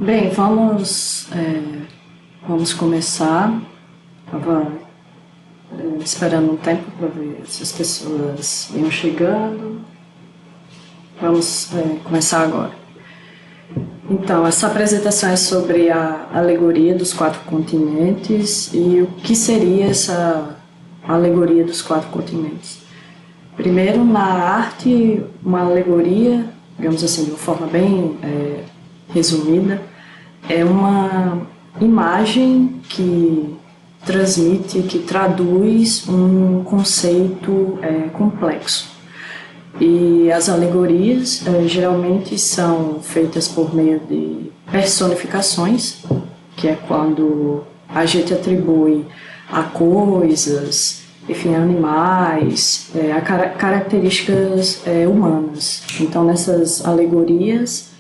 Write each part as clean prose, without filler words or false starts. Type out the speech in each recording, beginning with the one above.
Bem, vamos começar. Estava esperando um tempo para ver se as pessoas iam chegando. Vamos começar agora. Então, essa apresentação é sobre a alegoria dos quatro continentes e o que seria essa alegoria dos quatro continentes. Primeiro, na arte, uma alegoria, digamos assim, de uma forma bem resumida, é uma imagem que transmite, que traduz um conceito complexo. E as alegorias geralmente são feitas por meio de personificações, que é quando a gente atribui a coisas, enfim, animais, a características humanas. Então, nessas alegorias,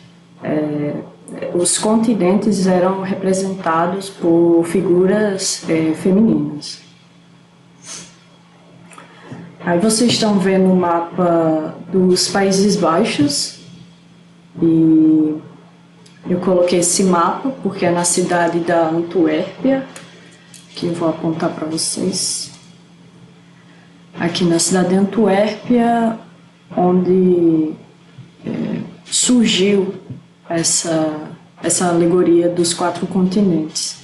os continentes eram representados por figuras femininas. Aí vocês estão vendo o mapa dos Países Baixos e eu coloquei esse mapa porque é na cidade da Antuérpia, que eu vou apontar para vocês. Aqui na cidade de Antuérpia, onde surgiu essa alegoria dos quatro continentes.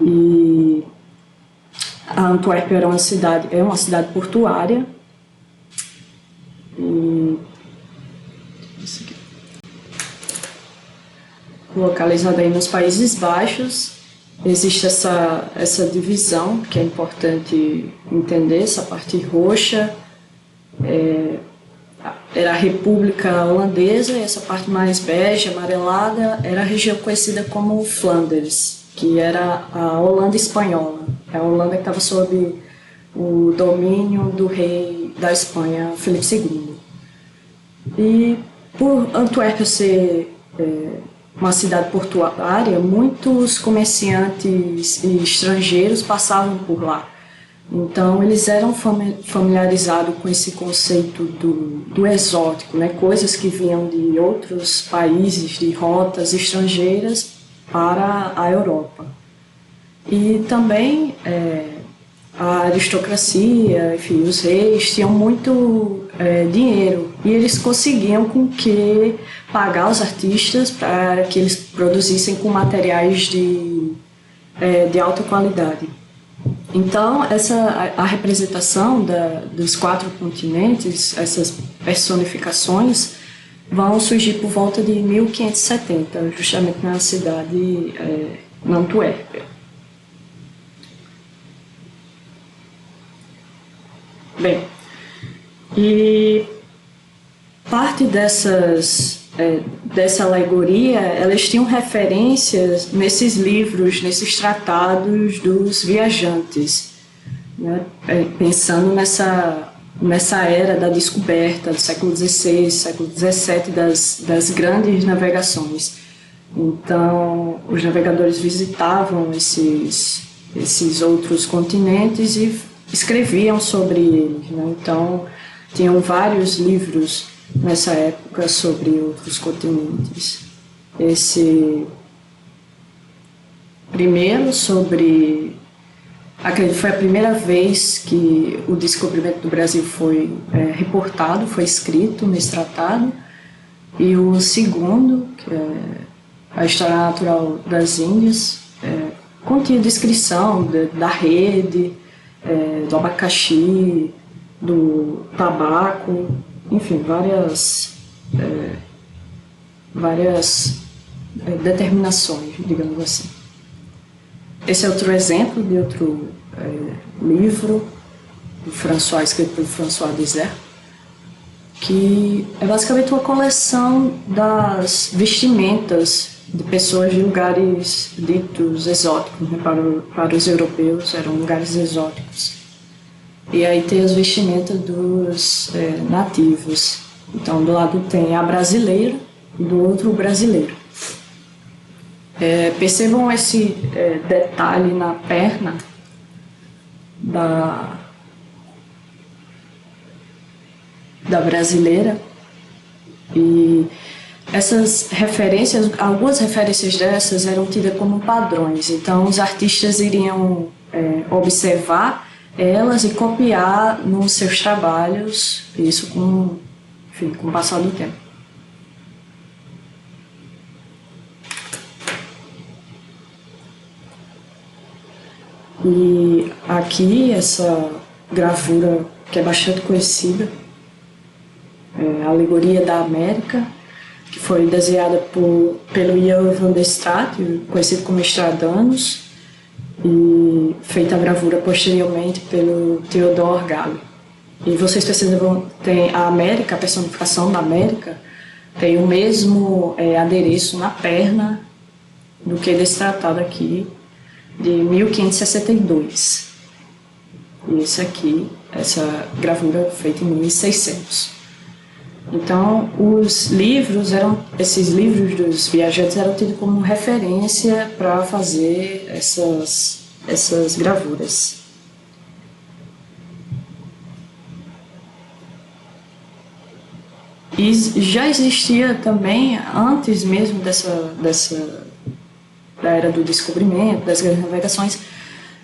E a Antuérpia é uma cidade portuária e localizada aí nos Países Baixos. Existe essa divisão que é importante entender, essa parte roxa era a República Holandesa e essa parte mais bege, amarelada, era a região conhecida como Flandres, que era a Holanda espanhola. É a Holanda que estava sob o domínio do rei da Espanha, Filipe II. E por Antuérpia ser uma cidade portuária, muitos comerciantes e estrangeiros passavam por lá. Então, eles eram familiarizados com esse conceito do exótico, né? Coisas que vinham de outros países, de rotas estrangeiras para a Europa. E também a aristocracia, enfim, os reis tinham muito dinheiro e eles conseguiam com que pagar os artistas para que eles produzissem com materiais de alta qualidade. Então, a representação dos quatro continentes, essas personificações, vão surgir por volta de 1570, justamente na cidade na Antuérpia. Bem, e parte dessa alegoria, elas tinham referências nesses livros, nesses tratados dos viajantes, né? Pensando nessa era da descoberta do século XVI, século XVII, das grandes navegações. Então, os navegadores visitavam esses outros continentes e escreviam sobre eles, né? Então, tinham vários livros nessa época sobre outros continentes. Esse primeiro acredito que foi a primeira vez que o descobrimento do Brasil foi reportado, foi escrito nesse tratado, e o segundo, que é a História Natural das Índias, continha descrição da rede, do abacaxi, do tabaco, enfim, várias determinações, digamos assim. Esse é outro exemplo de outro livro, escrito por François Desert, que é basicamente uma coleção das vestimentas de pessoas de lugares ditos exóticos, né? Para os europeus eram lugares exóticos. E aí tem as vestimentas dos nativos. Então, do lado tem a brasileira e do outro o brasileiro. Percebam esse detalhe na perna da brasileira. E essas referências, algumas referências dessas eram tidas como padrões, então os artistas iriam observar elas e copiar nos seus trabalhos, isso com o passar do tempo. E aqui, essa gravura que é bastante conhecida, a Alegoria da América, que foi desenhada pelo Jan van der Straat, conhecido como Estradanos, e feita a gravura posteriormente pelo Theodor Gale. E vocês percebem, tem a América, a personificação da América, tem o mesmo adereço na perna do que desse tratado aqui, de 1562. E esse aqui, essa gravura feita em 1600. Então, esses livros dos viajantes eram tidos como referência para fazer essas gravuras. E já existia também, antes mesmo da era do descobrimento, das grandes navegações,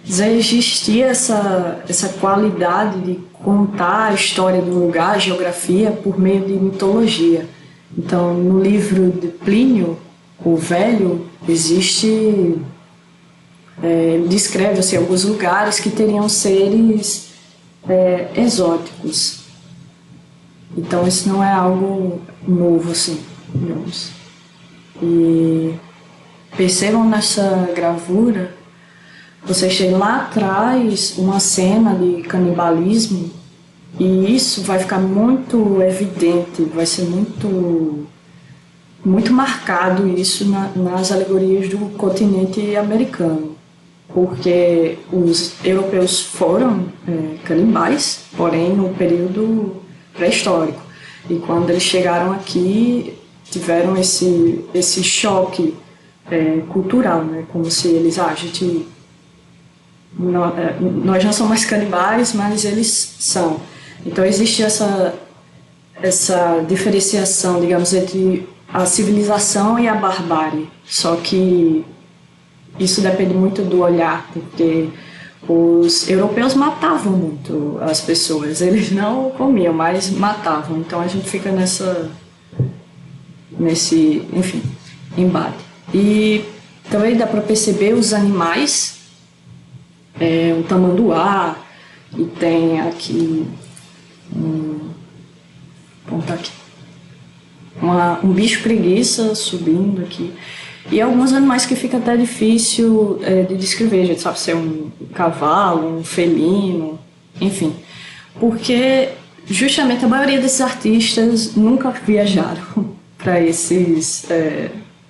já existia essa qualidade de contar a história do lugar, a geografia, por meio de mitologia. Então, no livro de Plínio, o Velho, descreve assim, alguns lugares que teriam seres exóticos. Então, isso não é algo novo, assim, digamos. E percebam nessa gravura, vocês têm lá atrás uma cena de canibalismo e isso vai ficar muito evidente, vai ser muito marcado isso nas alegorias do continente americano, porque os europeus foram canibais, porém no período pré-histórico, e quando eles chegaram aqui tiveram esse choque cultural, né? Como se eles, nós não somos mais canibais, mas eles são. Então existe essa diferenciação, digamos, entre a civilização e a barbárie. Só que isso depende muito do olhar, porque os europeus matavam muito as pessoas. Eles não comiam, mas matavam. Então a gente fica nesse embate. E também dá para perceber os animais, o tamanduá, e tem aqui um bicho preguiça subindo aqui. E alguns animais que fica até difícil de descrever, a gente sabe se é um cavalo, um felino, enfim. Porque justamente a maioria desses artistas nunca viajaram para esses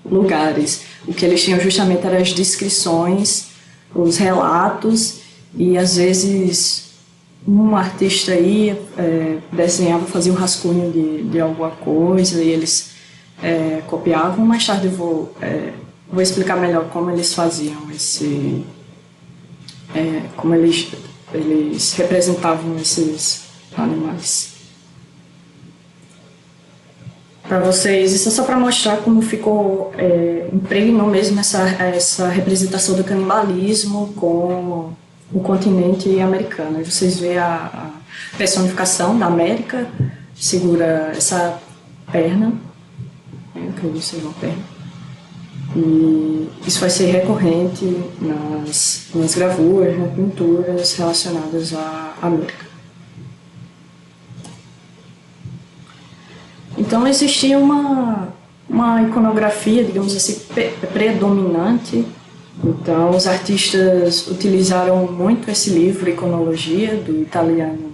lugares. O que eles tinham justamente eram as descrições, os relatos, e às vezes um artista ia, desenhava, fazia um rascunho de alguma coisa e eles copiavam. Mais tarde eu vou explicar melhor como eles faziam como eles representavam esses animais. Para vocês, isso é só para mostrar como ficou impregnou mesmo essa representação do canibalismo com o continente americano. Aí vocês veem a personificação da América, segura essa perna, eu acredito que seja uma perna, e isso vai ser recorrente nas gravuras, nas pinturas relacionadas à América. Então existia uma iconografia, digamos assim, predominante. Então os artistas utilizaram muito esse livro, Iconologia, do italiano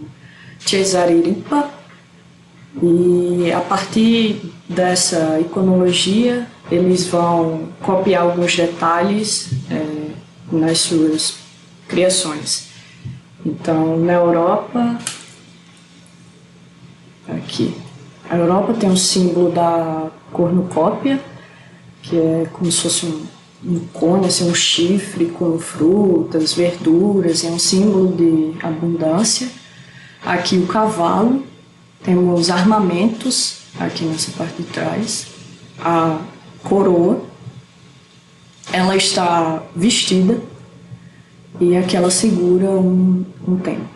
Cesare Ripa, e a partir dessa iconologia eles vão copiar alguns detalhes nas suas criações. Então na Europa, aqui, a Europa tem um símbolo da cornucópia, que é como se fosse um cone, assim, um chifre com frutas, verduras, é um símbolo de abundância. Aqui o cavalo, temos armamentos aqui nessa parte de trás, a coroa, ela está vestida e aqui ela segura um templo.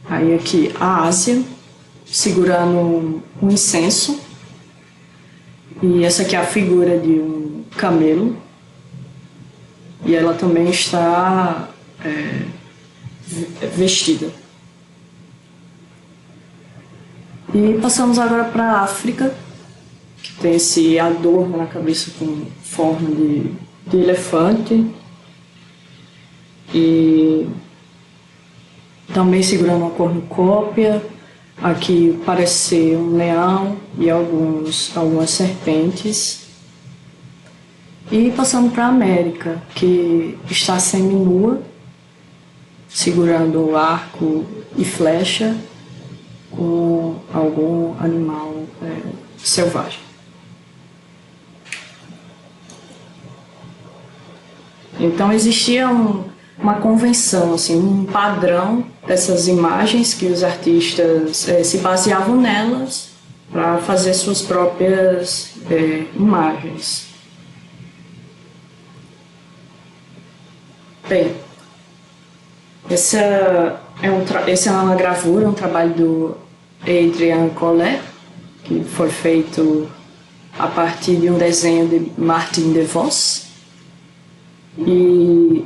Aí aqui a Ásia segurando um incenso, e essa aqui é a figura de um camelo, e ela também está vestida. E passamos agora para a África, que tem esse adorno na cabeça com forma de elefante, e também segurando uma cornucópia. Aqui parece ser um leão e algumas serpentes. E passando para a América, que está seminua, segurando arco e flecha com algum animal selvagem. Então existia uma convenção, assim, um padrão dessas imagens que os artistas se baseavam nelas para fazer suas próprias imagens. Bem, essa é uma gravura, um trabalho do Adrien Collet, que foi feito a partir de um desenho de Martin de Vos. E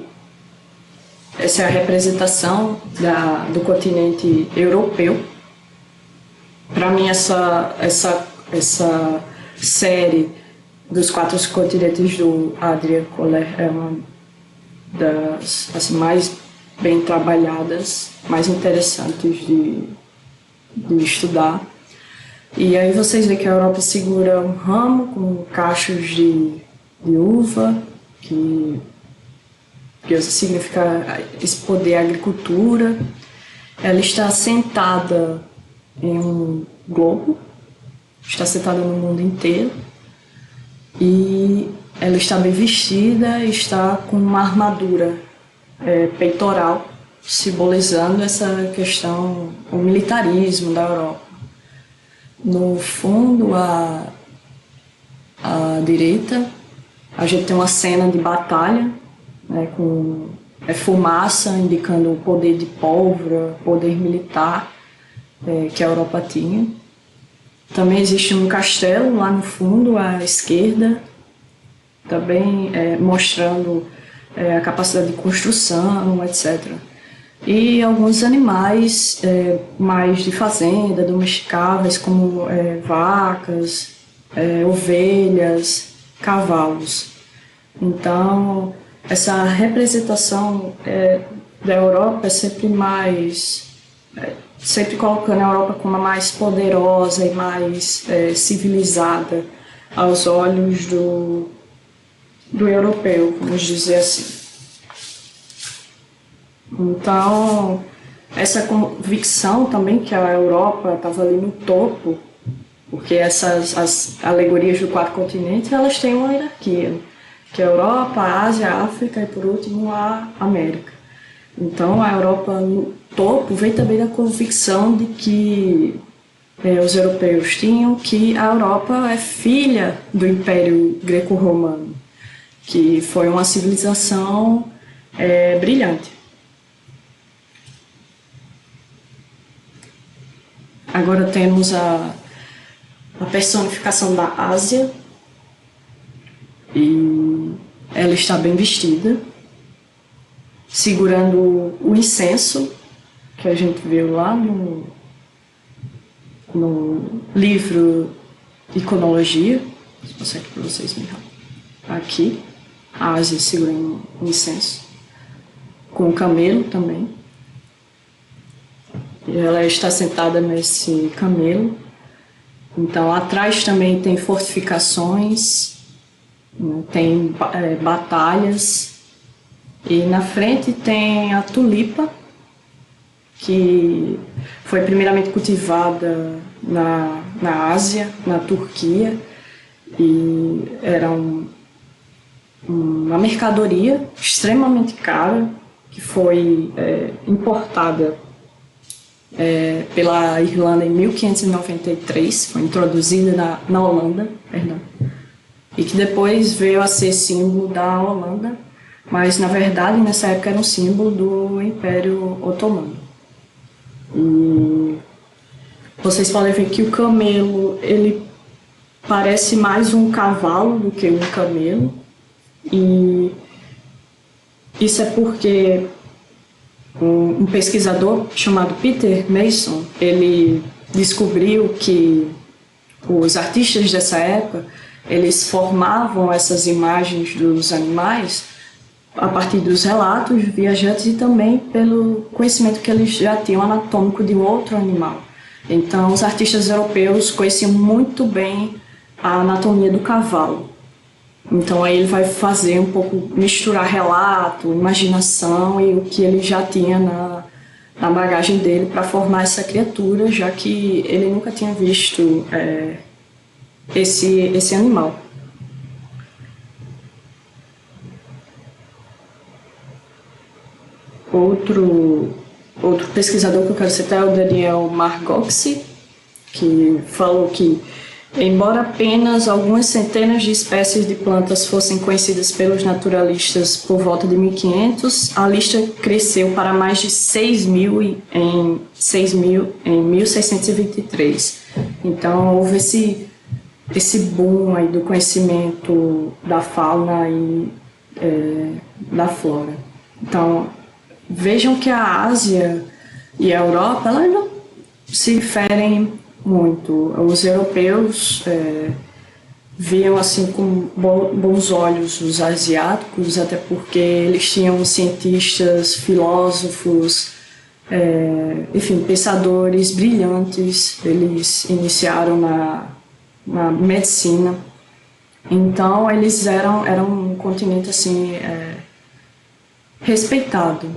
essa é a representação do continente europeu. Para mim, essa série dos 4 continentes do Adrien Collet é uma das mais bem trabalhadas, mais interessantes de estudar. E aí vocês veem que a Europa segura um ramo com cachos de uva, que significa esse poder agricultura. Ela está sentada em um globo, está sentada no mundo inteiro, e ela está bem vestida, está com uma armadura peitoral, simbolizando essa questão, o militarismo da Europa. No fundo, à direita, a gente tem uma cena de batalha, com fumaça indicando o poder de pólvora, poder militar que a Europa tinha. Também existe um castelo lá no fundo, à esquerda, também mostrando a capacidade de construção, etc. E alguns animais mais de fazenda, domesticáveis, como vacas, ovelhas, cavalos. Então, essa representação da Europa é sempre sempre colocando a Europa como a mais poderosa e mais civilizada aos olhos do europeu, vamos dizer assim. Então, essa convicção também que a Europa estava ali no topo, porque as alegorias dos 4 continentes, elas têm uma hierarquia, que é a Europa, a Ásia, a África e, por último, a América. Então, a Europa no topo vem também da convicção de que os europeus tinham, que a Europa é filha do Império Greco-Romano, que foi uma civilização brilhante. Agora temos a personificação da Ásia, e ela está bem vestida, segurando o incenso, que a gente viu lá no livro Iconologia. Vou passar aqui para vocês verem. Aqui, a Ásia segurando o incenso, com o camelo também. E ela está sentada nesse camelo. Então, atrás também tem fortificações, tem batalhas, e na frente tem a tulipa, que foi primeiramente cultivada na Ásia, na Turquia, e era uma mercadoria extremamente cara, que foi importada pela Irlanda em 1593, foi introduzida na Holanda, perdão, e que depois veio a ser símbolo da Holanda, mas na verdade nessa época era um símbolo do Império Otomano. E vocês podem ver que o camelo, ele parece mais um cavalo do que um camelo, e isso é porque um pesquisador chamado Peter Mason, ele descobriu que os artistas dessa época, eles formavam essas imagens dos animais a partir dos relatos viajantes e também pelo conhecimento que eles já tinham anatômico de um outro animal. Então, os artistas europeus conheciam muito bem a anatomia do cavalo. Então, aí ele vai fazer um pouco, misturar relato, imaginação e o que ele já tinha na bagagem dele para formar essa criatura, já que ele nunca tinha visto esse animal. Outro pesquisador que eu quero citar é o Daniel Margoxi, que falou que, embora apenas algumas centenas de espécies de plantas fossem conhecidas pelos naturalistas por volta de 1500, a lista cresceu para mais de 6.000 em 1623. Então houve esse boom aí do conhecimento da fauna e da flora. Então vejam que a Ásia e a Europa, elas não se diferem muito. Os europeus viam assim com bons olhos os asiáticos, até porque eles tinham cientistas, filósofos, enfim, pensadores brilhantes. Eles iniciaram na medicina. Então eles eram um continente assim respeitado.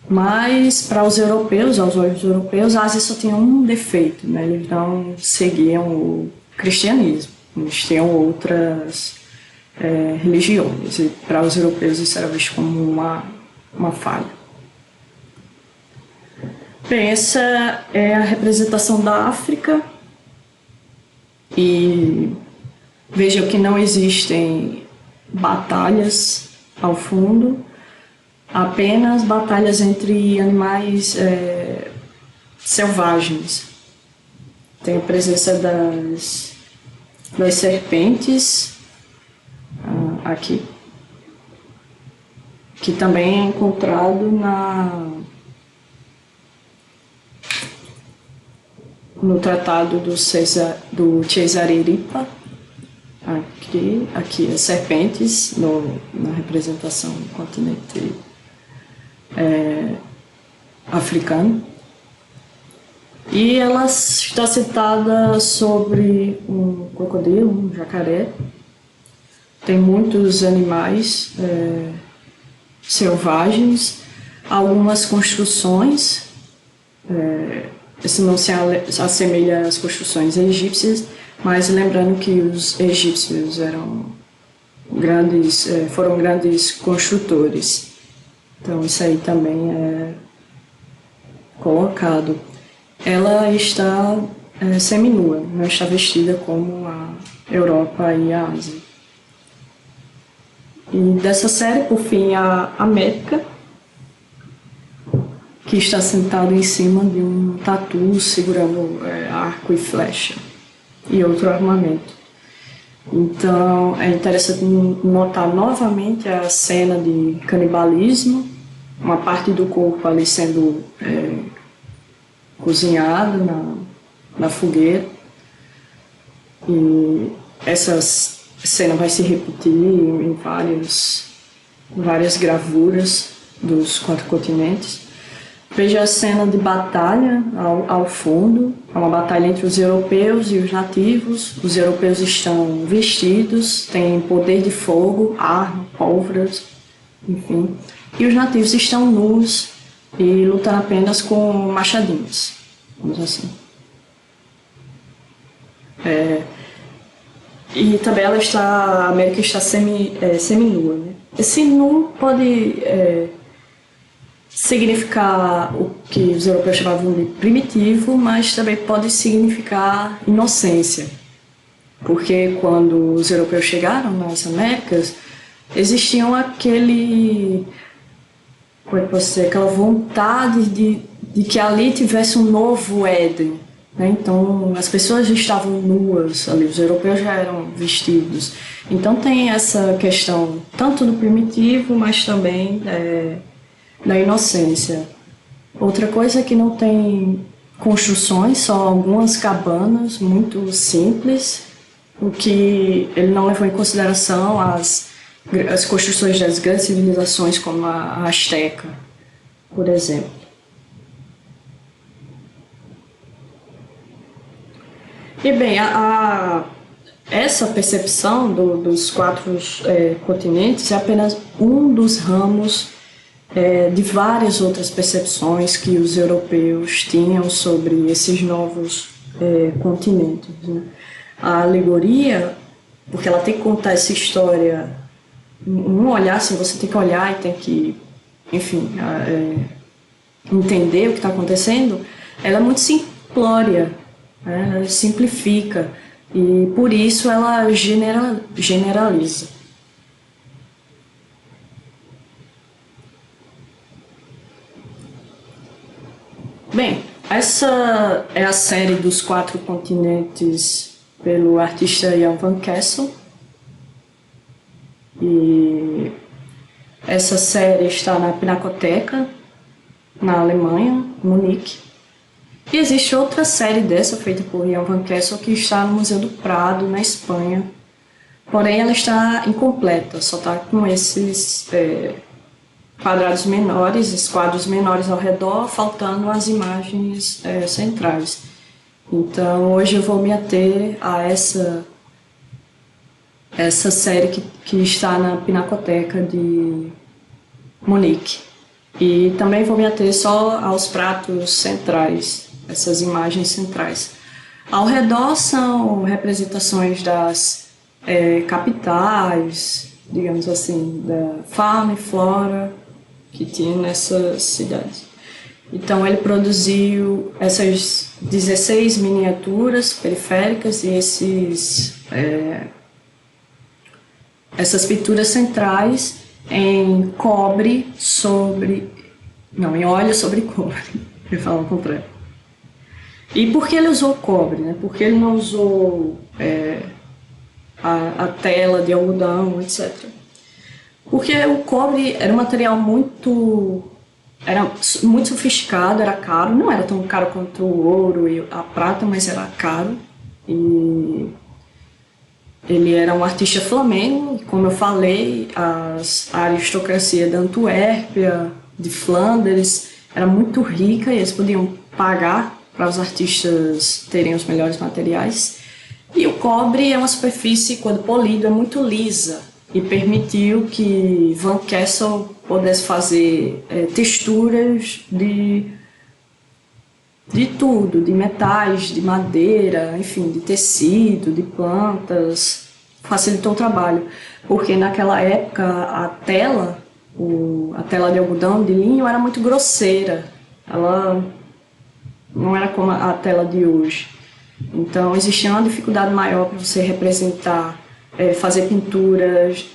Mas para os europeus, aos olhos dos europeus, a Ásia só tinha um defeito, né? Eles não seguiam o cristianismo, eles tinham outras religiões, e para os europeus isso era visto como uma falha. Bem, essa é a representação da África, e vejam que não existem batalhas ao fundo, apenas batalhas entre animais selvagens. Tem a presença das serpentes aqui, que também é encontrado no tratado do Cesariripa. Aqui as serpentes na representação do continente africano, e ela está citada sobre um crocodilo, um jacaré. Tem muitos animais selvagens, algumas construções, isso não se assemelha às construções egípcias, mas lembrando que os egípcios foram grandes construtores. Então isso aí também é colocado. Ela está seminua, não está vestida como a Europa e a Ásia. E dessa série, por fim, a América, que está sentado em cima de um tatu segurando arco e flecha e outro armamento. Então é interessante notar novamente a cena de canibalismo, uma parte do corpo ali sendo cozinhado na fogueira, e essa cena vai se repetir em várias gravuras dos 4 continentes. Veja a cena de batalha ao fundo, é uma batalha entre os europeus e os nativos. Os europeus estão vestidos, têm poder de fogo, armas, pólvoras, enfim. E os nativos estão nus e lutam apenas com machadinhos, vamos assim. E também a América está seminua, né? Esse nu pode significar o que os europeus chamavam de primitivo, mas também pode significar inocência. Porque quando os europeus chegaram nas Américas, existiam como é que posso dizer, aquela vontade de que ali tivesse um novo Éden, né? Então as pessoas já estavam nuas ali, os europeus já eram vestidos. Então tem essa questão tanto do primitivo, mas também da inocência. Outra coisa é que não tem construções, só algumas cabanas muito simples, o que ele não levou em consideração as construções das grandes civilizações como a Azteca, por exemplo. E bem, essa percepção dos quatro continentes é apenas um dos ramos de várias outras percepções que os europeus tinham sobre esses novos continentes, né? A alegoria, porque ela tem que contar essa história, um olhar, assim, você tem que olhar e tem que, enfim, entender o que está acontecendo, ela é muito simplória, né? Ela simplifica, e por isso ela generaliza. Bem, essa é a série dos quatro continentes pelo artista Jan van Kessel. E essa série está na Pinacoteca, na Alemanha, Munique. E existe outra série dessa, feita por Jan van Kessel, que está no Museu do Prado, na Espanha. Porém, ela está incompleta, só está com esses quadrados menores, esses quadros menores ao redor, faltando as imagens centrais. Então, hoje eu vou me ater a essa série que está na Pinacoteca de Munique. E também vou me ater só aos pratos centrais, essas imagens centrais. Ao redor são representações das capitais, digamos assim, da fauna e flora que tinha nessas cidades. Então ele produziu essas 16 miniaturas periféricas e essas pinturas centrais em cobre em óleo sobre cobre, eu falo ao contrário. E por que ele usou cobre, né? Por que ele não usou a tela de algodão, etc. Porque o cobre era um material muito sofisticado, era caro, não era tão caro quanto o ouro e a prata, mas era caro. E ele era um artista flamengo, como eu falei, a aristocracia da Antuérpia, de Flandres, era muito rica e eles podiam pagar para os artistas terem os melhores materiais. E o cobre é uma superfície, quando polido, é muito lisa e permitiu que Van Kessel pudesse fazer texturas de tudo, de metais, de madeira, enfim, de tecido, de plantas, facilitou o trabalho, porque naquela época a tela de algodão, de linho, era muito grosseira, ela não era como a tela de hoje, então existia uma dificuldade maior para você representar, fazer pinturas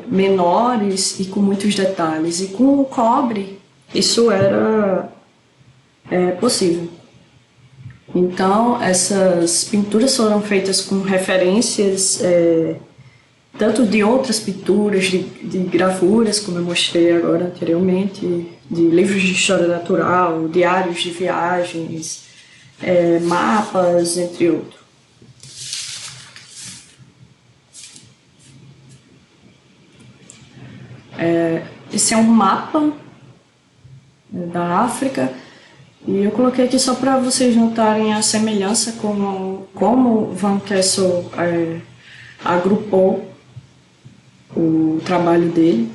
menores e com muitos detalhes, e com o cobre isso era possível. Então, essas pinturas foram feitas com referências tanto de outras pinturas, de gravuras, como eu mostrei agora anteriormente, de livros de história natural, diários de viagens, mapas, entre outros. Esse é um mapa da África. E eu coloquei aqui só para vocês notarem a semelhança como Van Kessel agrupou o trabalho dele.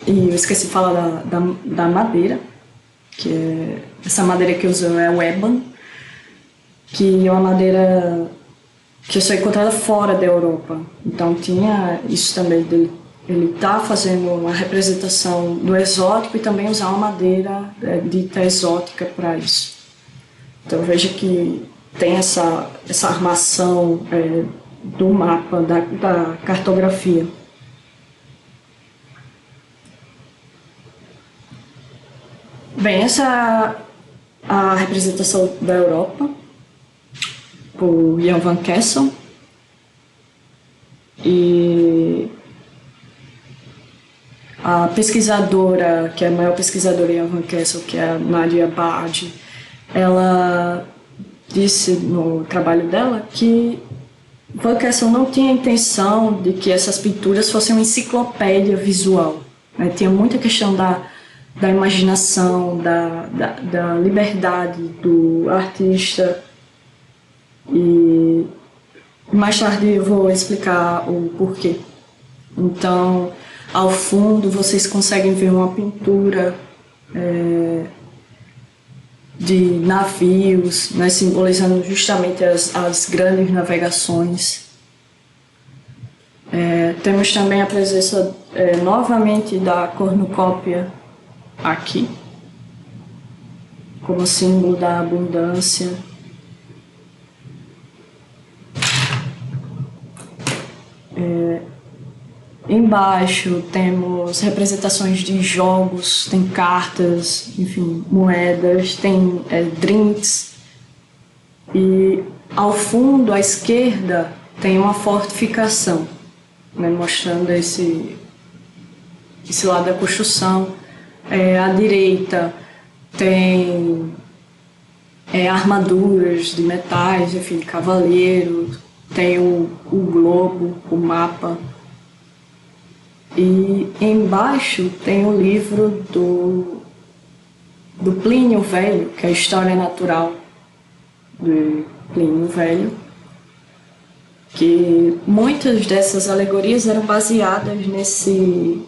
E eu esqueci de falar da madeira, que essa madeira que usou é o ébano, que é uma madeira que só é encontrada fora da Europa. Então tinha isso também dele ele está fazendo uma representação do exótico e também usar uma madeira dita exótica para isso. Então veja que tem essa armação do mapa, da cartografia. Bem, essa é a representação da Europa por Jan van Kessel. E a pesquisadora, que é a maior pesquisadora em Van Kessel, que é a Nadia Bard, ela disse no trabalho dela que Van Kessel não tinha a intenção de que essas pinturas fossem uma enciclopédia visual. Né? Tinha muita questão da imaginação, da liberdade do artista. E mais tarde eu vou explicar o porquê. Então, ao fundo, vocês conseguem ver uma pintura de navios, né, simbolizando justamente as grandes navegações. Temos também a presença novamente da cornucópia aqui, como símbolo da abundância. Embaixo temos representações de jogos, tem cartas, enfim, moedas, tem drinks. E ao fundo, à esquerda, tem uma fortificação, né, mostrando esse lado da construção. À direita tem armaduras de metais, enfim, cavaleiro, tem o globo, o mapa. E embaixo tem o livro do Plínio Velho, que é a História Natural de Plínio Velho, que muitas dessas alegorias eram baseadas nesse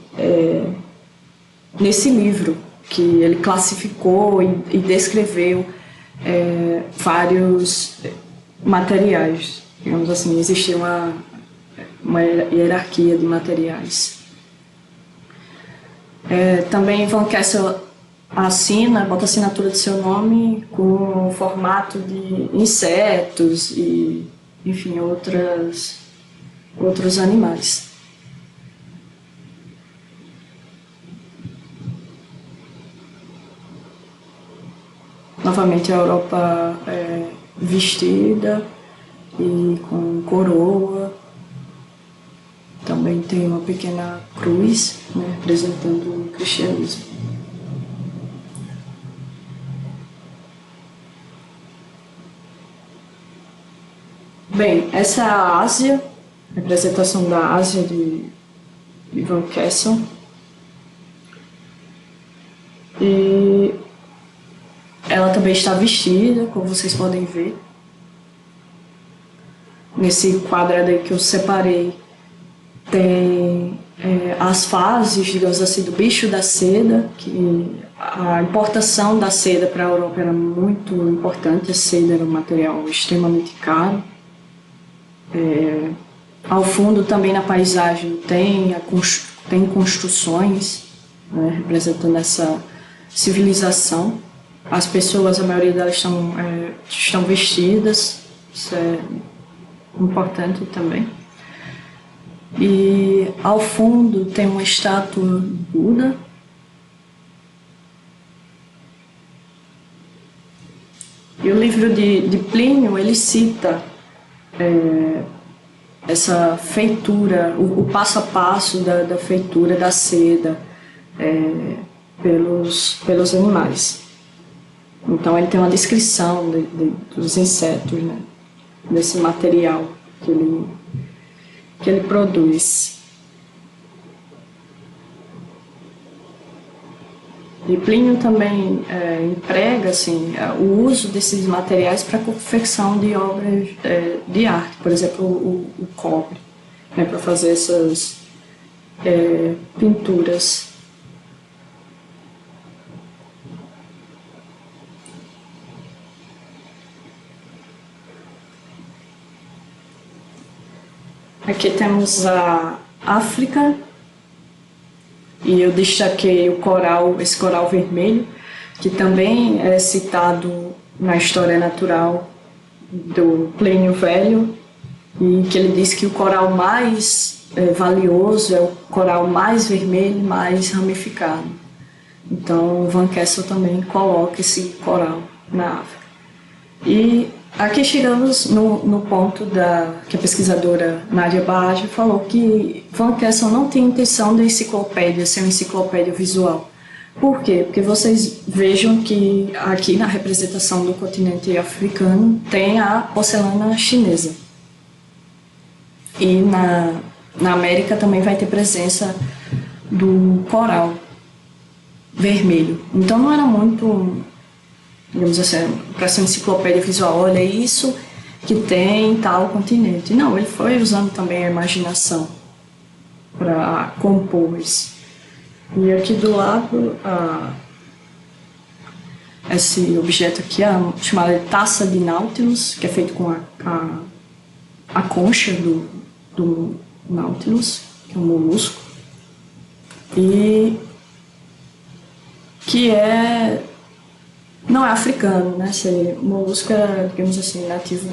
livro, que ele classificou e descreveu vários materiais. Digamos assim, existia uma hierarquia de materiais. Também Van Kessel assina, bota a assinatura do seu nome com o formato de insetos e, enfim, outros animais. Novamente a Europa vestida e com coroa. Também tem uma pequena cruz, né, representando o cristianismo. Bem, essa é a Ásia, representação da Ásia de Van Kessel. E ela também está vestida, como vocês podem ver. Nesse quadrado aí que eu separei, tem as fases, digamos assim, do bicho da seda, que a importação da seda para a Europa era muito importante. A seda era um material extremamente caro. Ao fundo, também na paisagem, tem construções, né, representando essa civilização. As pessoas, a maioria delas estão vestidas, isso é importante também. E ao fundo tem uma estátua de Buda. E o livro de Plínio, ele cita essa feitura, o passo a passo da feitura da seda pelos animais. Então ele tem uma descrição dos insetos, né, desse material que ele produz. E Plínio também emprega assim, o uso desses materiais para a confecção de obras de arte, por exemplo, o cobre, né, para fazer essas pinturas. Aqui temos a África, E eu destaquei o coral, esse coral vermelho, que também é citado na história natural do Plínio Velho, e que ele diz que o coral mais valioso é o coral mais vermelho, mais ramificado. Então, Van Kessel também coloca esse coral na África. E aqui chegamos no ponto que a pesquisadora Nadia Barrage falou que Van Kessel não tem intenção de enciclopédia, ser uma enciclopédia visual. Por quê? Porque vocês vejam que aqui na representação do continente africano tem a porcelana chinesa. E na América também vai ter presença do coral vermelho. Então não era muito, digamos assim, para ser uma enciclopédia visual, olha isso que tem em tal continente. Não, ele foi usando também a imaginação para compor isso. E aqui do lado, esse objeto aqui é chamado de taça de Nautilus, que é feito com a concha do Nautilus, que é um molusco, e que não é africano, né? Esse molusco é, digamos assim, nativo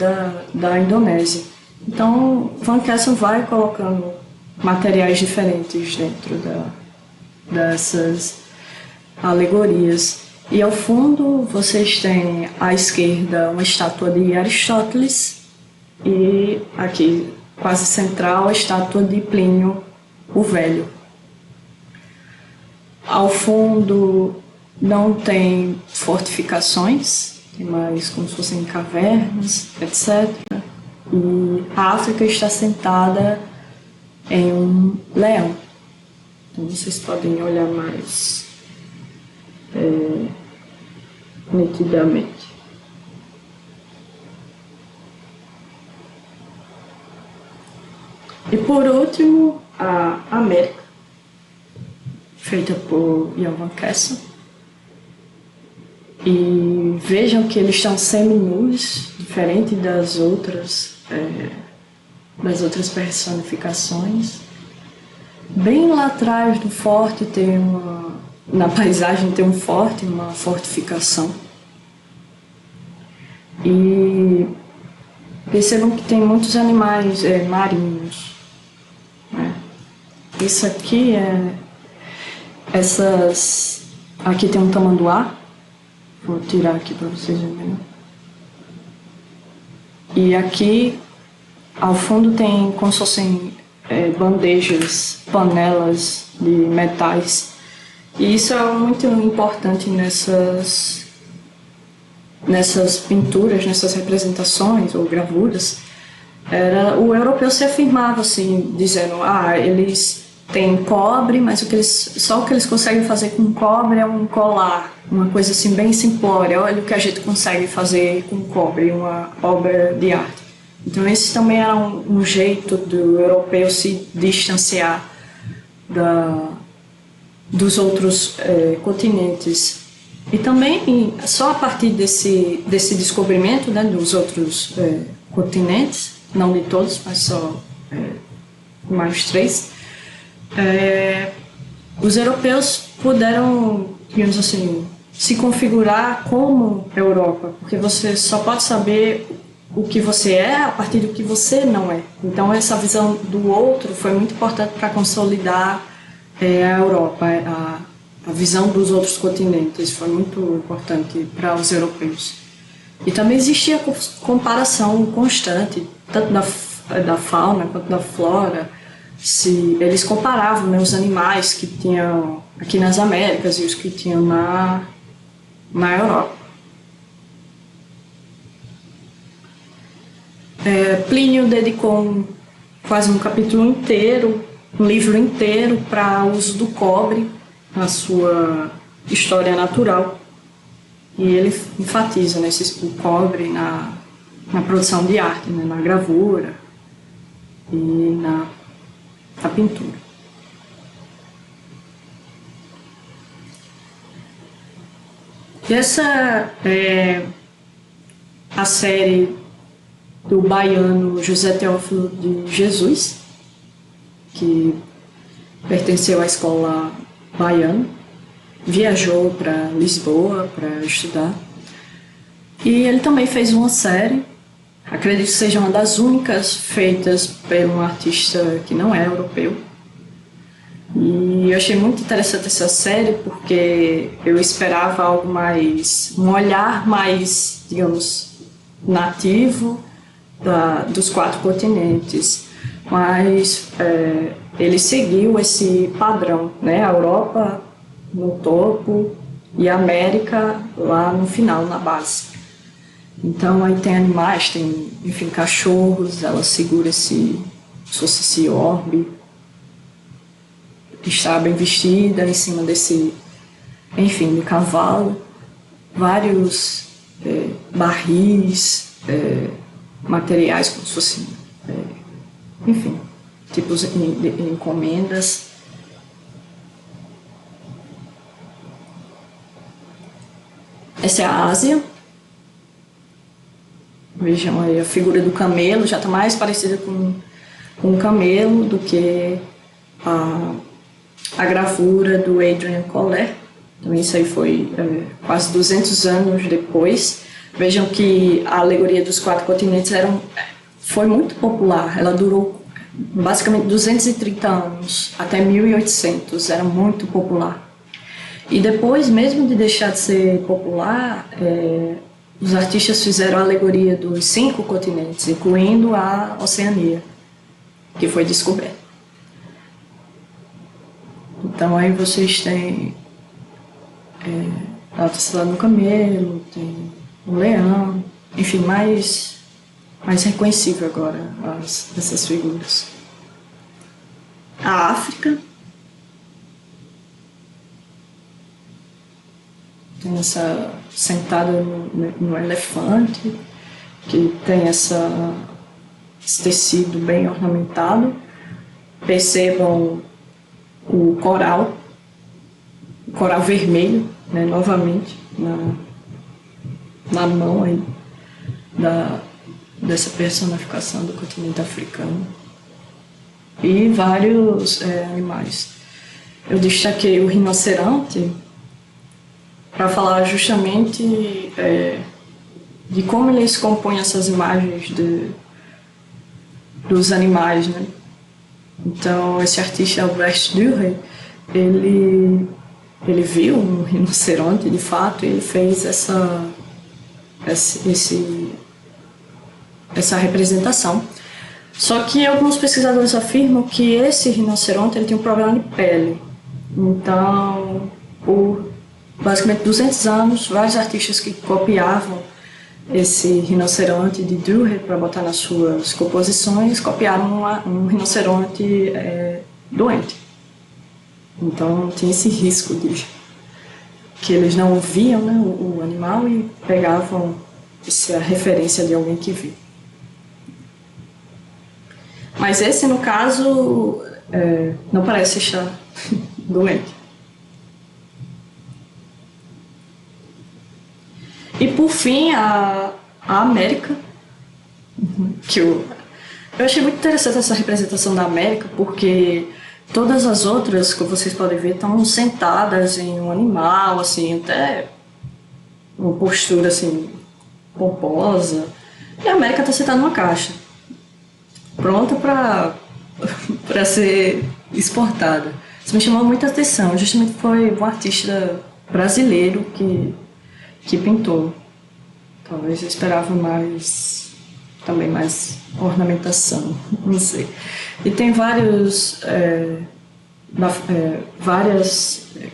da Indonésia. Então, Van Kessel vai colocando materiais diferentes dentro dessas alegorias. E ao fundo vocês têm à esquerda uma estátua de Aristóteles e aqui quase central a estátua de Plínio o Velho. Ao fundo não tem fortificações, tem mais como se fossem cavernas, etc. E a África está sentada em um leão. Então vocês podem olhar mais nitidamente. E por último, a América, feita por Jan Van Kessel. E vejam que eles estão seminus, diferente das outras personificações. Bem lá atrás do forte na paisagem tem um forte, uma fortificação. E percebam que tem muitos animais marinhos, né? Isso aqui aqui tem um tamanduá, vou tirar aqui para vocês verem. E aqui ao fundo tem como se fossem bandejas, panelas de metais. E isso é muito importante nessas pinturas, nessas representações ou gravuras. O europeu se afirmava assim, dizendo, eles têm cobre, mas só o que eles conseguem fazer com cobre é um colar, uma coisa assim bem simplória. Olha o que a gente consegue fazer com cobre, uma obra de arte. Então esse também era um jeito do europeu se distanciar dos outros continentes. E também, só a partir desse descobrimento, né, dos outros continentes, não de todos, mas só mais 3, os europeus puderam, digamos assim, se configurar como Europa, porque você só pode saber o que você é a partir do que você não é. Então essa visão do outro foi muito importante para consolidar a Europa, a visão dos outros continentes foi muito importante para os europeus. E também existia comparação constante, tanto da fauna quanto da flora. Eles comparavam, né, os animais que tinham aqui nas Américas e os que tinham na Europa. Plínio dedicou quase um capítulo inteiro, um livro inteiro para o uso do cobre na sua história natural. E ele enfatiza, né, o cobre na produção de arte, né, na gravura e na pintura. E essa é a série do baiano José Teófilo de Jesus, que pertenceu à escola baiano, viajou para Lisboa para estudar. E ele também fez uma série, acredito que seja uma das únicas feitas por um artista que não é europeu. E eu achei muito interessante essa série porque eu esperava algo mais, um olhar mais, digamos, nativo dos 4 continentes, mas ele seguiu esse padrão, né? A Europa no topo e a América lá no final, na base. Então aí tem animais, tem, enfim, cachorros, ela segura esse orbe, está bem vestida em cima desse, enfim, de cavalo, vários barris, materiais como se fossem, enfim, tipos de encomendas. Essa é a Ásia. Vejam aí a figura do camelo, já está mais parecida com um camelo do que a gravura do Adrian Coller. Então isso aí foi quase 200 anos depois. Vejam que a alegoria dos 4 continentes foi muito popular. Ela durou basicamente 230 anos, até 1800, era muito popular. E depois, mesmo de deixar de ser popular, os artistas fizeram a alegoria dos 5 continentes, incluindo a Oceania, que foi descoberta. Então aí vocês têm a tecelagem do camelo, tem o leão, enfim, mais reconhecível agora essas figuras. A África tem essa sentada no elefante, que tem esse tecido bem ornamentado. Percebam o coral vermelho, né, novamente na mão aí dessa personificação do continente africano. E vários animais. Eu destaquei o rinoceronte para falar justamente de como eles compõem essas imagens dos animais, né? Então, esse artista Albrecht Dürer, ele viu um rinoceronte, de fato, e ele fez essa representação. Só que alguns pesquisadores afirmam que esse rinoceronte ele tem um problema de pele. Então, por basicamente 200 anos, vários artistas que copiavam esse rinoceronte de Dürer para botar nas suas composições, copiaram um rinoceronte doente. Então tinha esse risco de que eles não viam, né, o animal e pegavam a referência de alguém que viu. Mas esse, no caso, não parece estar doente. E por fim, a América, que eu achei muito interessante essa representação da América, porque todas as outras, que vocês podem ver, estão sentadas em um animal, assim, até uma postura assim, pomposa. E a América está sentada numa caixa, pronta para ser exportada. Isso me chamou muita atenção, justamente foi um artista brasileiro que pintou. Talvez eu esperava também mais ornamentação, não sei. E tem várias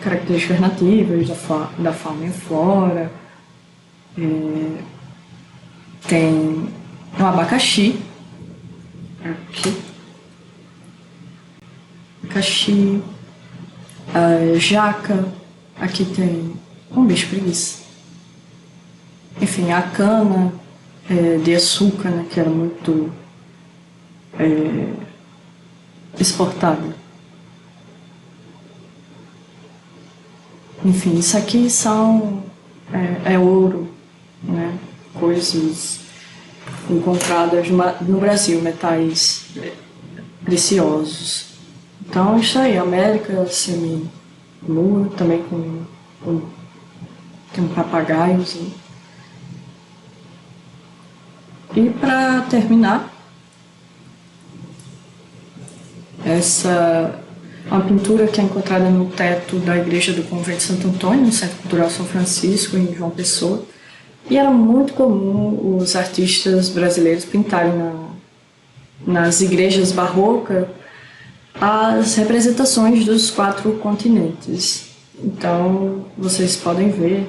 características nativas da fauna e flora. Tem um abacaxi, aqui, jaca, aqui tem um bicho preguiça. Enfim, a cana de açúcar, né, que era muito exportada. Enfim, isso aqui é ouro, né, coisas encontradas no Brasil, metais preciosos. Então, isso aí, América lua, também tem um papagaiozinho. E para terminar, essa é uma pintura que é encontrada no teto da igreja do Convento de Santo Antônio, no Centro Cultural São Francisco, em João Pessoa. E era muito comum os artistas brasileiros pintarem nas igrejas barrocas as representações dos 4 continentes. Então, vocês podem ver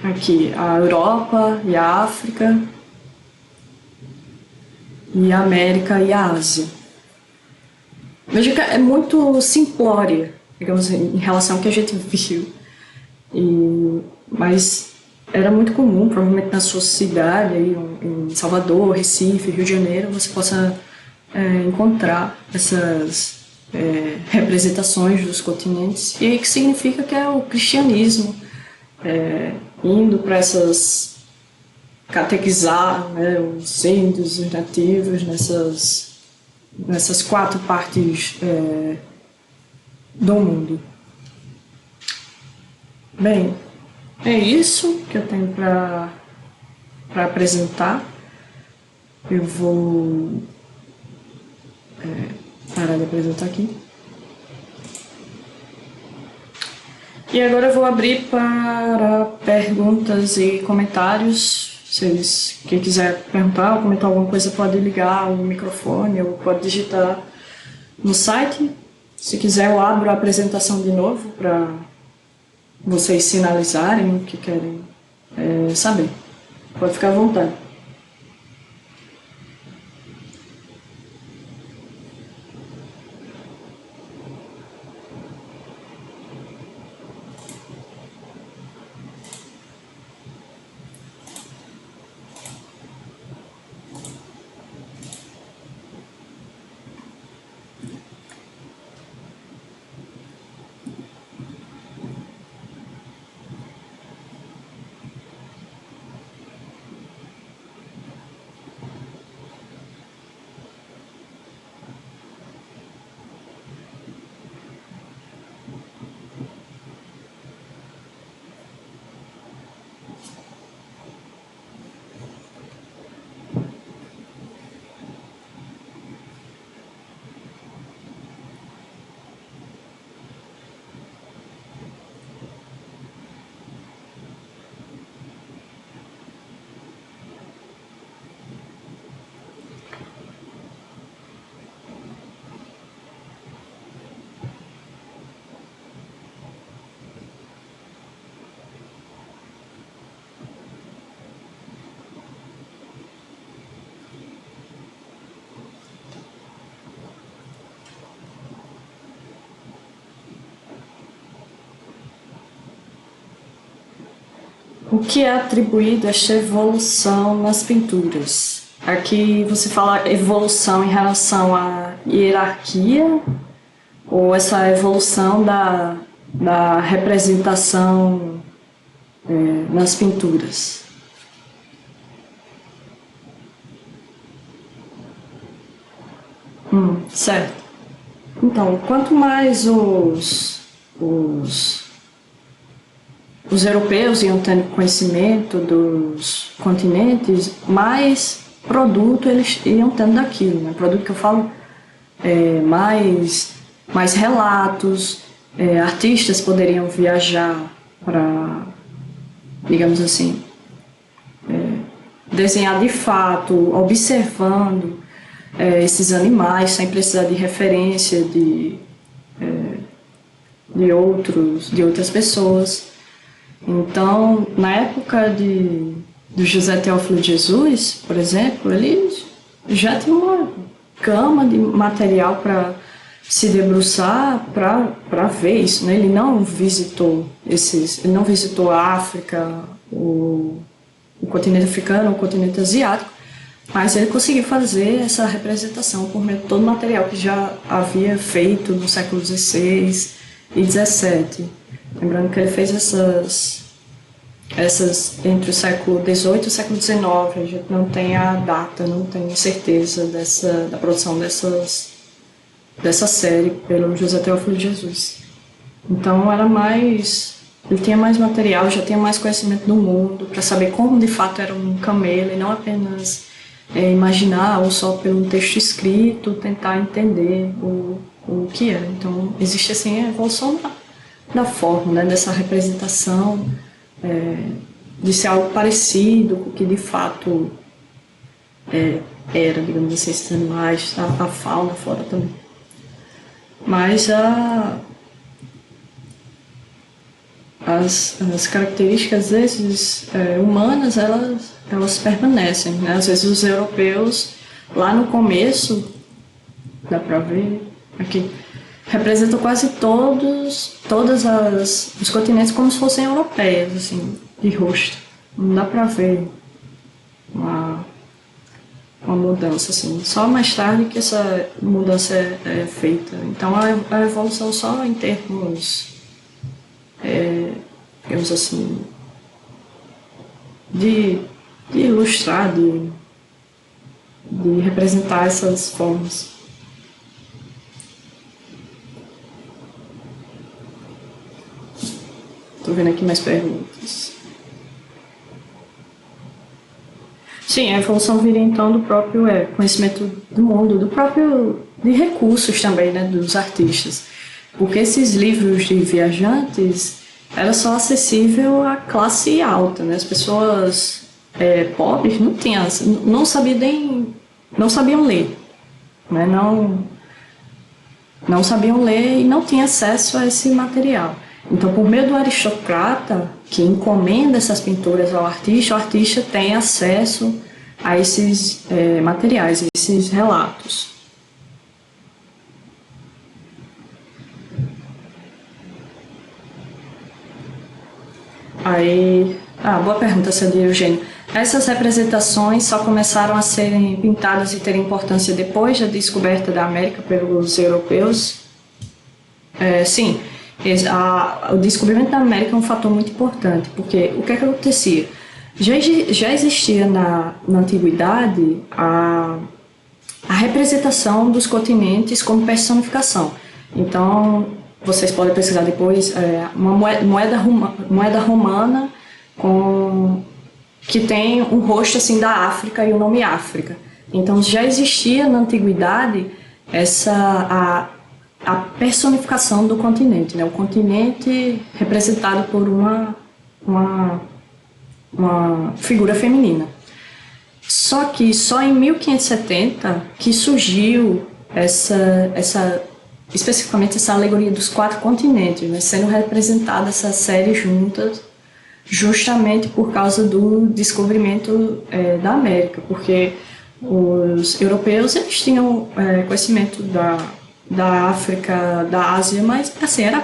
aqui a Europa e a África, e a América e a Ásia. Veja que é muito simplória, digamos assim, em relação ao que a gente viu. Mas era muito comum, provavelmente na sua cidade, aí, em Salvador, Recife, Rio de Janeiro, você possa encontrar essas representações dos continentes. E aí que significa que é o cristianismo indo para essas catequizar, né, os índios, os nativos, nessas 4 partes do mundo. Bem, é isso que eu tenho para apresentar. Eu vou parar de apresentar aqui. E agora eu vou abrir para perguntas e comentários. Quem quiser perguntar ou comentar alguma coisa pode ligar o microfone ou pode digitar no site. Se quiser eu abro a apresentação de novo para vocês sinalizarem o que querem saber. Pode ficar à vontade. O que é atribuído a esta evolução nas pinturas? Aqui você fala evolução em relação à hierarquia ou essa evolução da representação nas pinturas? Certo. Então, quanto mais os europeus iam tendo conhecimento dos continentes, mais produto eles iam tendo daquilo, né? Produto que eu falo mais relatos, artistas poderiam viajar para, digamos assim, desenhar de fato, observando esses animais, sem precisar de referência de outras pessoas. Então, na época do José Teófilo de Jesus, por exemplo, ele já tinha uma gama de material para se debruçar para ver isso, né? Ele não visitou a África, o continente africano, o continente asiático, mas ele conseguiu fazer essa representação por meio de todo o material que já havia feito no século XVI e XVII. Lembrando que ele fez essas entre o século XVIII e o século XIX. A gente não tem a data, não tem certeza da produção dessa série pelo José Teófilo de Jesus. Então era mais, ele tinha mais material, já tinha mais conhecimento do mundo para saber como de fato era um camelo e não apenas imaginar ou só pelo texto escrito tentar entender o que é. Então existe assim a evolução da forma, né, dessa representação, de ser algo parecido com o que de fato era, digamos assim, esses animais, a fauna, a flora também. Mas as características, às vezes, humanas, elas permanecem, né? Às vezes os europeus, lá no começo, dá pra ver aqui, representam quase todos os continentes como se fossem europeias, assim, de rosto. Não dá pra ver uma mudança, assim. Só mais tarde que essa mudança é feita. Então a evolução só em termos, digamos assim, de ilustrar, de representar essas formas. Estou vendo aqui mais perguntas. Sim, a evolução viria então do próprio conhecimento do mundo, do próprio de recursos também, né, dos artistas. Porque esses livros de viajantes era só acessível à classe alta, né? As pessoas pobres não tinham, não sabiam ler, né? Não sabiam ler e não tinham acesso a esse material. Então, por meio do aristocrata, que encomenda essas pinturas ao artista, o artista tem acesso a esses materiais, a esses relatos. Boa pergunta, Sandy Eugênio. Essas representações só começaram a serem pintadas e ter importância depois da descoberta da América pelos europeus? Sim. O descobrimento da América é um fator muito importante, porque o que acontecia? Já existia na antiguidade a representação dos continentes como personificação. Então, vocês podem pesquisar depois uma moeda romana que tem um rosto assim da África e o nome África. Então, já existia na antiguidade a personificação do continente, né? O continente representado por uma figura feminina. Só que só em 1570 que surgiu especificamente essa alegoria dos 4 continentes, né? Sendo representada essa série juntas, justamente por causa do descobrimento da América, porque os europeus eles tinham conhecimento da África, da Ásia, mas assim, era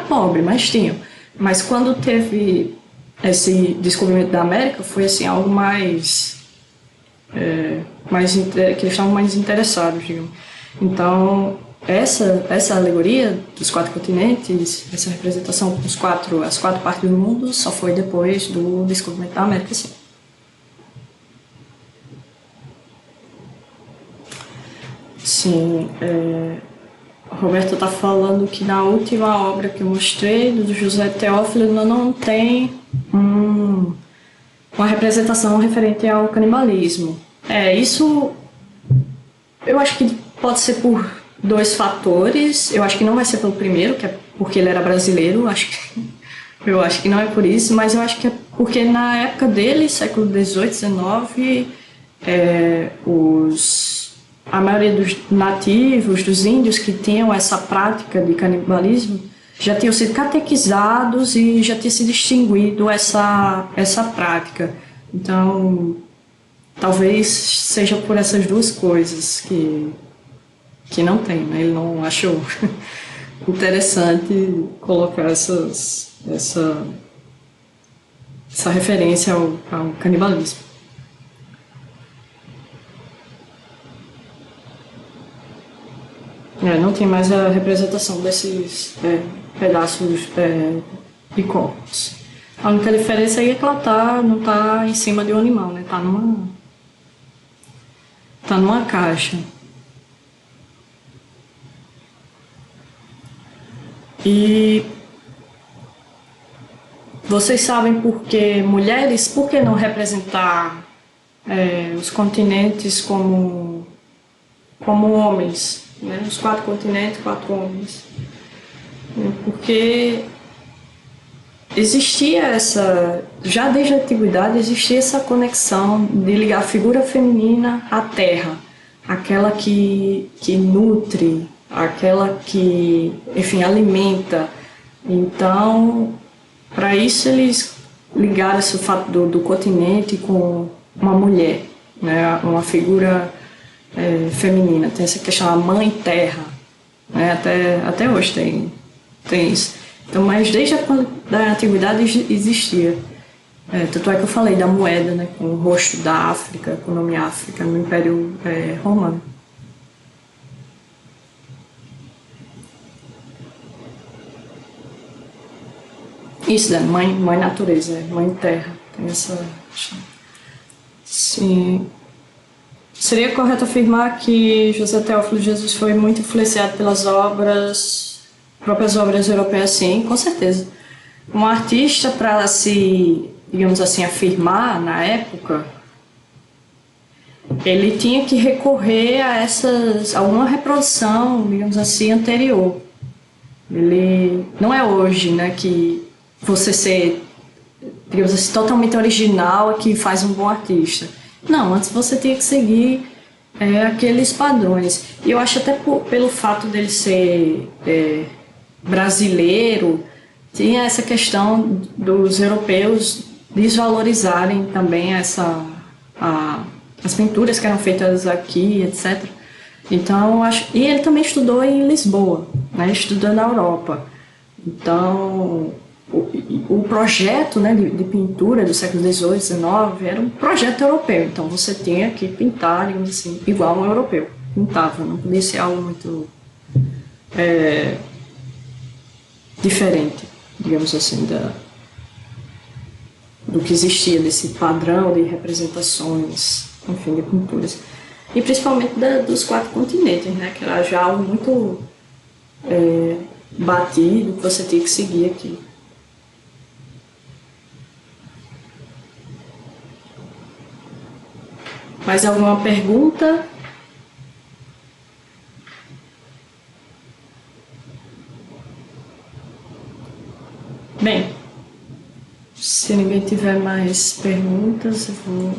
pobre, mas tinham. Mas quando teve esse descobrimento da América, foi assim, algo que eles estavam mais interessados, digamos. Então, essa alegoria dos 4 continentes, essa representação com as 4 partes do mundo, só foi depois do descobrimento da América, sim. Sim, Roberto está falando que na última obra que eu mostrei, do José Teófilo, não tem uma representação referente ao canibalismo. Isso eu acho que pode ser por 2 fatores. Eu acho que não vai ser pelo primeiro, que é porque ele era brasileiro. Eu acho que não é por isso, mas eu acho que é porque na época dele, século XVIII, XIX, a maioria dos nativos, dos índios que tinham essa prática de canibalismo, já tinham sido catequizados e já tinha se distinguido essa prática. Então, talvez seja por essas 2 coisas que não tem, né? Ele não achou interessante colocar essa referência ao canibalismo. Não tem mais a representação desses pedaços de corpos. A única diferença aí é que ela não está em cima de um animal, né? Tá numa caixa. E vocês sabem por que mulheres, por que não representar os continentes como homens, né? Os 4 continentes, 4 homens. Porque existia já desde a antiguidade existia essa conexão de ligar a figura feminina à terra, aquela que nutre, aquela que, enfim, alimenta. Então, para isso eles ligaram esse fato do continente com uma mulher, né? Uma figura feminina. Tem essa questão, a mãe terra, né? Até hoje tem isso. Então, mas desde a antiguidade existia. Tanto é que eu falei da moeda, né? Com o rosto da África, com o nome África, no Império Romano. Isso, né? Mãe natureza, mãe terra. Tem essa. Sim. Seria correto afirmar que José Teófilo de Jesus foi muito influenciado pelas próprias obras europeias, sim, com certeza. Um artista, para se, digamos assim, afirmar na época, ele tinha que recorrer a uma reprodução, digamos assim, anterior. Ele não é hoje, né, que você ser, digamos assim, totalmente original é que faz um bom artista. Não, antes você tinha que seguir aqueles padrões. E eu acho até pelo fato dele ser brasileiro, tinha essa questão dos europeus desvalorizarem também as pinturas que eram feitas aqui, etc. Então, eu acho. E ele também estudou em Lisboa, né? Estudou na Europa. Então, o projeto, né, de pintura do século XVIII, XIX era um projeto europeu. Então, você tinha que pintar, digamos assim, igual um europeu. Pintava, não podia ser algo muito diferente, digamos assim, do que existia, desse padrão de representações, enfim, de pinturas. E principalmente dos 4 continentes, né, que era já algo muito batido, que você tinha que seguir aqui. Mais alguma pergunta? Bem, se ninguém tiver mais perguntas, eu vou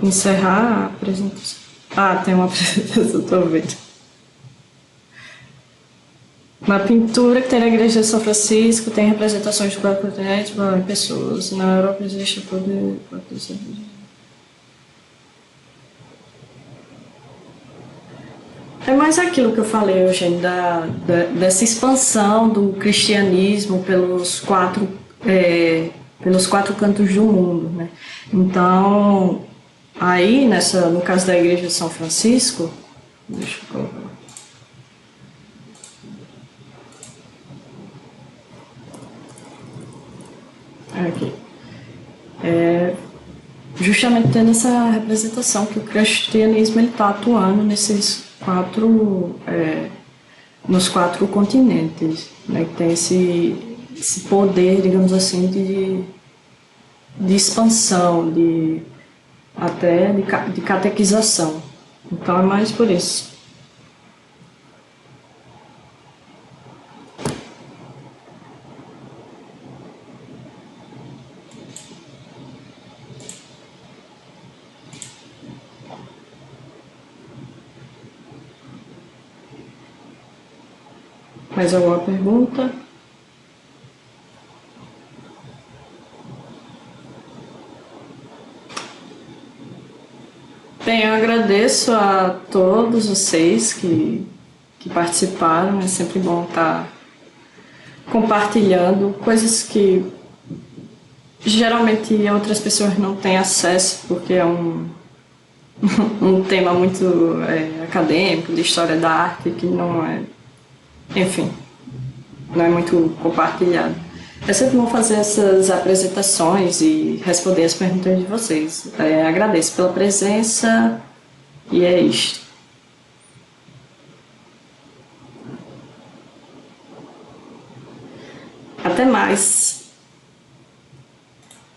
encerrar a apresentação. Ah, tem uma apresentação, estou vendo. Na pintura que tem na igreja de São Francisco, tem representações de 4 continentes em pessoas. Na Europa existe poder. É mais aquilo que eu falei, Eugênio, dessa expansão do cristianismo pelos 4 cantos do mundo, né? Então, aí, no caso da igreja de São Francisco, deixa eu colocar. Aqui. Justamente tendo essa representação que o cristianismo está atuando nesses 4 nos 4 continentes, né, que tem esse poder, digamos assim, de expansão, até de catequização. Então é mais por isso. Mais alguma pergunta? Bem, eu agradeço a todos vocês que participaram. É sempre bom estar compartilhando coisas que geralmente outras pessoas não têm acesso, porque é um tema muito acadêmico, de história da arte, que não é, enfim, não é muito compartilhado. É sempre bom fazer essas apresentações e responder as perguntas de vocês. Agradeço pela presença e é isto. Até mais!